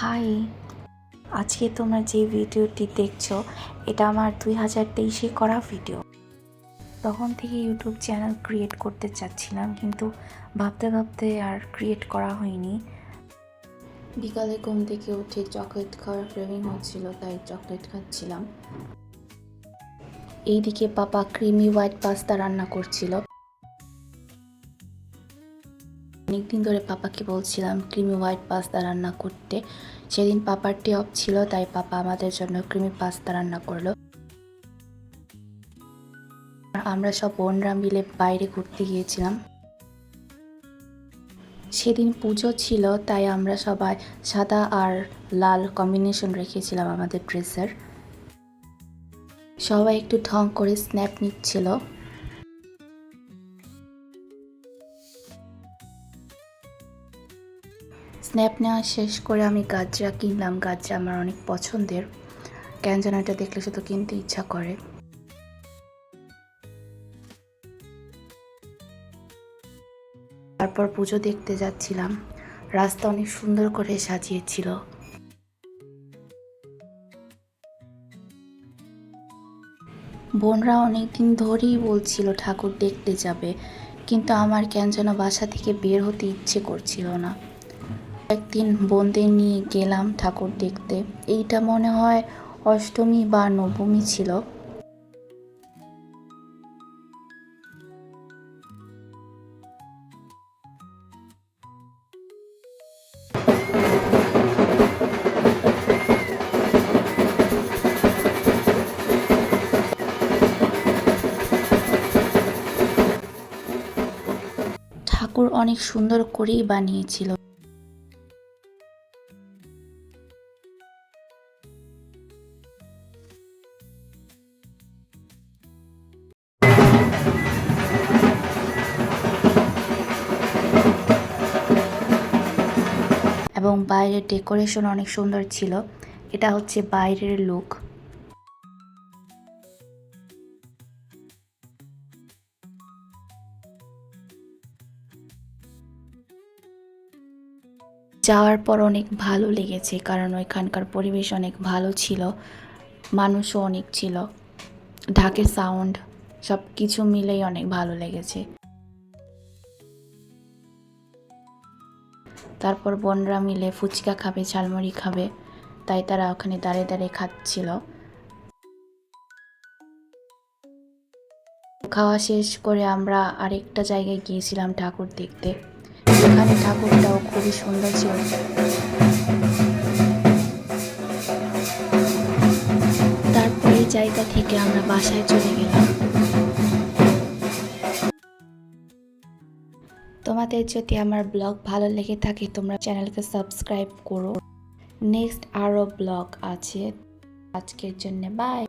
High, আজকে তোমরা যে ভিডিওটি দেখছো এটা আমার 2023-এ করা ভিডিও। তখন থেকে ইউটিউব চ্যানেল ক্রিয়েট করতে চাচ্ছিলাম, কিন্তু ভাবতে ভাবতে আর ক্রিয়েট করা হয়নি। বিকালে ঘুম থেকে উঠে চকলেট খাওয়ার ক্রেভিং হচ্ছিল, তাই চকলেট খাচ্ছিলাম। এইদিকে পাপা ক্রিমি হোয়াইট পাস্তা রান্না করছিল। অনেকদিন ধরে পাপাকে বলছিলাম ক্রিমি হোয়াইট পাস্তা রান্না করতে। সেদিন পাপার ডে অফ ছিল, তাই পাপা আমাদের জন্য ক্রিমি পাস্তা রান্না করলো। আমরা সব বোনরা মিলে বাইরে ঘুরতে গিয়েছিলাম। সেদিন পুজো ছিল, তাই আমরা সবাই সাদা আর লাল কম্বিনেশন রেখেছিলাম আমাদের ড্রেসের। সবাই একটু ঢং করে স্ন্যাপ নিচ্ছিল। স্ন্যাপ নেওয়া শেষ করে আমি গাজরা কিনলাম। গাজরা আমার অনেক পছন্দের, কেন যেন এটা দেখলে শুধু কিনতে ইচ্ছা করে। তারপর পুজো দেখতে যাচ্ছিলাম। রাস্তা অনেক সুন্দর করে সাজিয়েছিল। বোনরা অনেকদিন ধরেই বলছিল ঠাকুর দেখতে যাবে, কিন্তু আমার কেন যেন বাসা থেকে বের হতে ইচ্ছে করছিল না। একদিন বোনদের নিয়ে গেলাম ঠাকুর দেখতে। এইটা মনে হয় অষ্টমী বা নবমী ছিল। ঠাকুর অনেক সুন্দর করেই বানিয়েছিল। এবং বাইরের ডেকোরেশন অনেক সুন্দর ছিল। এটা হচ্ছে বাইরের লুক। যাওয়ার পর অনেক ভালো লেগেছে, কারণ ওইখানকার পরিবেশ অনেক ভালো ছিল, মানুষও অনেক ছিল, ঢাকের সাউন্ড সব কিছু মিলেই অনেক ভালো লেগেছে। তারপর বোনরা মিলে ফুচকা খাবে, ঝালমুড়ি খাবে, তাই তারা ওখানে দাঁড়িয়ে দাঁড়িয়ে খাচ্ছিল। খাওয়া শেষ করে আমরা আরেকটা জায়গায় গিয়েছিলাম ঠাকুর দেখতে। এখানে ঠাকুরটাও খুবই সুন্দর ছিল। তারপর এই জায়গা থেকে আমরা বাসায় চলে গেলাম। তোমাদের যদি আমার ব্লগ ভালো লেগে থাকে তোমরা চ্যানেলকে সাবস্ক্রাইব করো। নেক্সট আরও ব্লগ আছে। আজকের জন্য বাই।